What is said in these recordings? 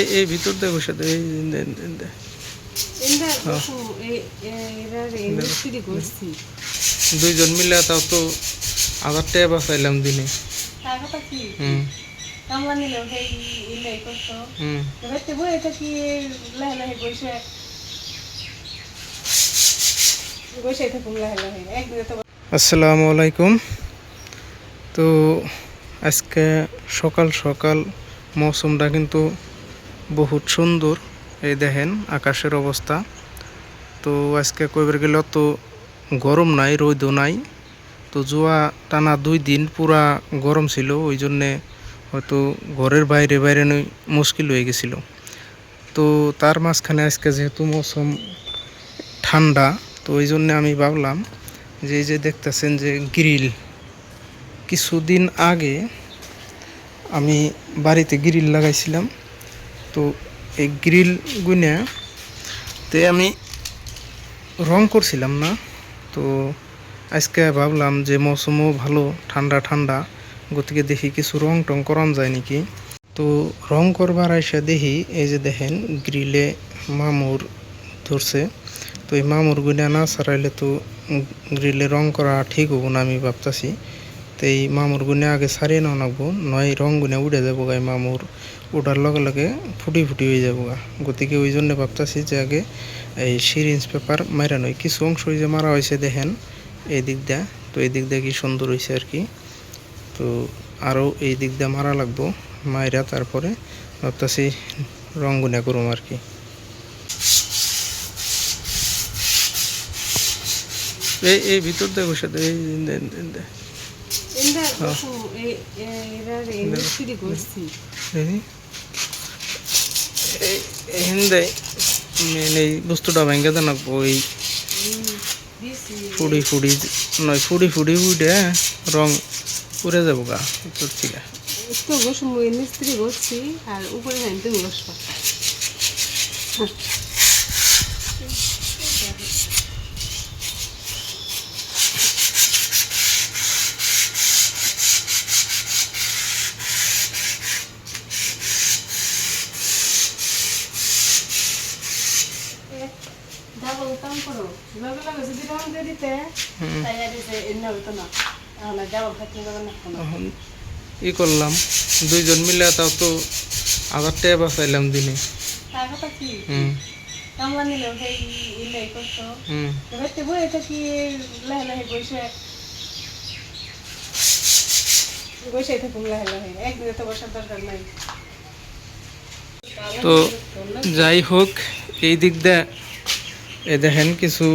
এই ভিতর দিয়ে বসে দে দুইজন মিলে তাও তো 1000 টাকা বাঁচাইলাম দিনে। আসসালামু আলাইকুম। তো আজকে সকাল সকাল মৌসুমটা কিন্তু বহুত সুন্দর। এই দেখেন আকাশের অবস্থা। তো আজকে কইবার গেলে তো গরম নাই, রোদও নাই। তো জুয়া টানা 2 দিন পুরা গরম ছিল, ওই জন্যে হয়তো ঘরের বাইরে বাইরে মুশকিল হয়ে গেছিল। তো তার মাঝখানে আজকে যেহেতু মৌসুম ঠান্ডা, তো ওই জন্যে আমি ভাবলাম যে এই যে দেখতেছেন যে গ্রিল, কিছুদিন আগে আমি বাড়িতে গ্রিল লাগাইছিলাম। তো এই গ্রিল গুনাতে আমি রং করছিলাম না। তো আজকে ভাবলাম যে মৌসুমও ভালো, ঠান্ডা ঠান্ডা, গতিকে দেখি কিছু রং টং করান যায় নাকি। তো রং করবার এসে দেখি এই যে দেখেন গ্রিলে মামুর ধরছে। তো এই মামুর গুনা না ছাড়াইলে তো গ্রিলে রং করা ঠিক হবো না আমি ভাবতেছি। তো এই মামুর গুনে আগে ছাড়িয়ে নেওয়া লাগবো, নয় রং গুনে উড়ে যাবো গায়ে, মামুর উঠার লগে লগে ফুটি ফুটি হয়ে যাবো গা। গতিকে ওই জন্য ভাবতেছি যে আগে এই সিরিঞ্জ পেপার মারা নয়। কিছু অংশ যে মারা হয়েছে দেখেন এই দিক দিয়ে। তো এই দিক দিয়ে কি সুন্দর হয়েছে আর কি। তো আরও এই দিক দিয়ে মারা লাগবো, মাইরা তারপরে ভাবতেছি রং গুনা করুম আর কি। এই ভিতর দিয়ে বসে দে এই বস্তুটা ভেঙে দেন ওই ফুড়ি ফুড়ি নয়, ফুড়ি ফুড়ি উঠে রং উড়ে যাবো গা ভিতর থেকে। মিস্ত্রি বসছি আর উপরে তুমি বসবা। ই করলাম দুইজন মিলে তাও তো 1000 টাকা বাঁচাইলাম দিনে। তো যাই হোক, এই দিক দিয়ে এ দেখেন কিছু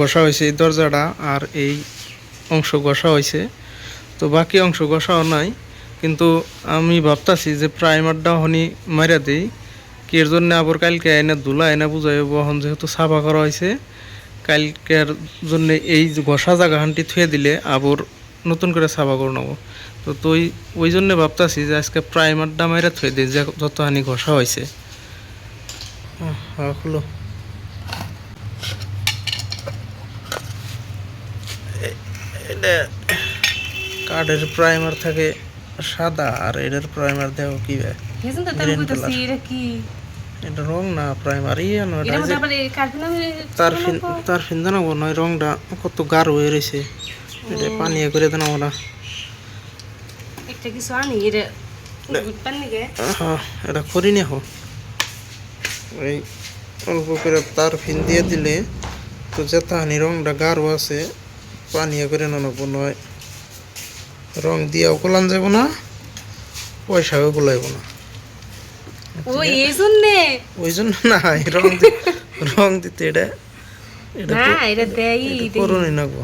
ঘষা হয়েছে এই দরজাটা, আর এই অংশ ঘষা হয়েছে। তো বাকি অংশ ঘষাও নাই, কিন্তু আমি ভাবতাছি যে প্রাইমারটা হনি মারা দিই। কি এর জন্য আবার কালকে এনে ধুলা এনে বুঝাই বহন, যেহেতু সাফা করা হয়েছে কালকের জন্য এই ঘষা জায়গাহানটি থুয়ে দিলে আবার নতুন করে সাফা করে নেবো। তো তুই ওই জন্য ভাবতাছি যে আজকে প্রাইমারটা মারা থুয়ে দিই যে যতখানি ঘষা হয়েছে। হলো এটা কার্ডের প্রাইমার থাকে সাদা, আর এটার প্রাইমার দেখো কি এটা রং না প্রাইমার ইয়ে নয়, তার ফিন জানাবো নয়, রংটা কত গাঢ় হয়ে রয়েছে। এটা পানি করে জানাবো না, এটা করি নি হোক। ওই অল্প করে তার ফিন দিয়ে দিলে তো যেতাহানি রংটা গাঢ় আছে পানি করে নেবো, নয় রং দিয়েও গোলান যাব না, পয়সাও গোলাইব না। ওই জন্য না রং দিতে এটা করুনি নাকবো,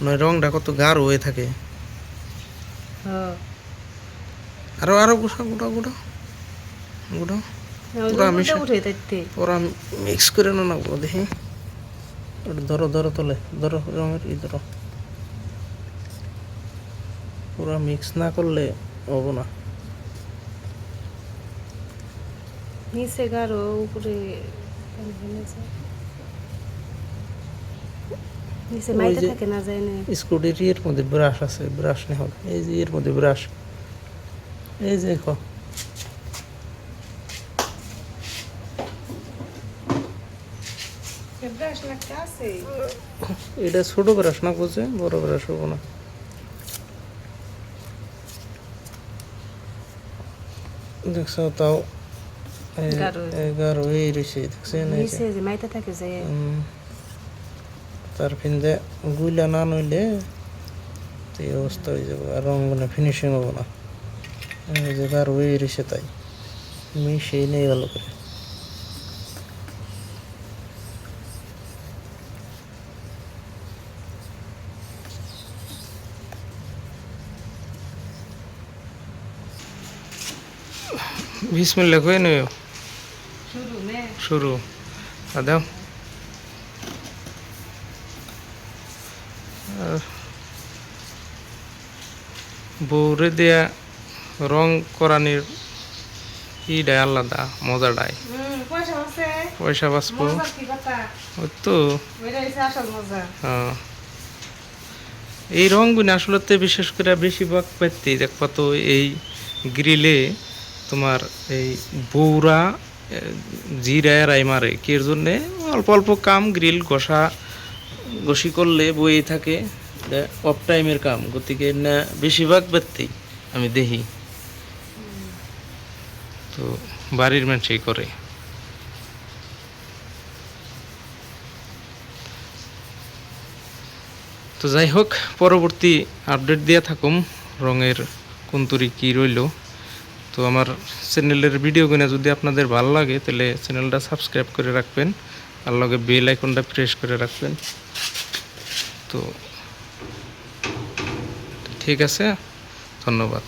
নয় রংটা কত গাঢ় হয়ে থাকে। আরো আরো গোটা গোটা গোটা গোটা পুরা মিক্স করে নেবো। দেখি ধরো ধরো তলে ধরো রঙের ধরো, পুরা মিক্স না করলে হবো না। নিচে গাঢ় উপরে নিচে মাইটা থাকে না যায় না। স্কুটির এর মধ্যে ব্রাশ আছে, ব্রাশ নেই হবে, এই যে এর মধ্যে ব্রাশ, এই যে দেখো একটা আছে এটা ছোট ব্রাশ না বুঝে বড় ব্রাশ হবো না। দেখছো তাও গাঢ় হয়ে রয়েছে দেখছেন এই যে। নিচে যে মাইটা থাকে যে তার ফিন্দে গুইলা না নইলে তো এই অবস্থা হয়ে যাবে, আর রঙ ফিনিশিং হবো না। এই যে গাঢ় হয়ে রয়েছে তাই মিশিয়ে নেই ভালো করে। বিসমিল্লাহ কই নয় শুরু নে শুরু দাও। বউরে দেয়া রং করানির ইডাই আলাদা মজাটাই। পয়সা আছে পয়সা বাঁচবো মজার কি কথা ওই তো। ওইটা হচ্ছে আসল মজা হ্যাঁ, এই রঙগুলো আসলে বিশেষ করে বেশিরভাগ পাইতে দেখবা তো এই গ্রিলে তোমার এই বউরা জিরা রাই মারে কির জন্যে অল্প অল্প কাম গ্রিল ঘষা ঘষি করলে বই থাকে অফ টাইমের কাম, গতিকে না বেশিরভাগ ব্যক্তি আমি দেখি তো বাড়ির মানুষই করে। তো যাই হোক, পরবর্তী আপডেট দিয়ে থাকুম রঙের কুন্তুরি কী রইল। তো আমার চ্যানেলের ভিডিওগুলো যদি আপনাদের ভালো লাগে তাহলে চ্যানেলটা সাবস্ক্রাইব করে রাখবেন, আর লগে বেল আইকনটা প্রেস করে রাখবেন। তো ঠিক আছে, ধন্যবাদ।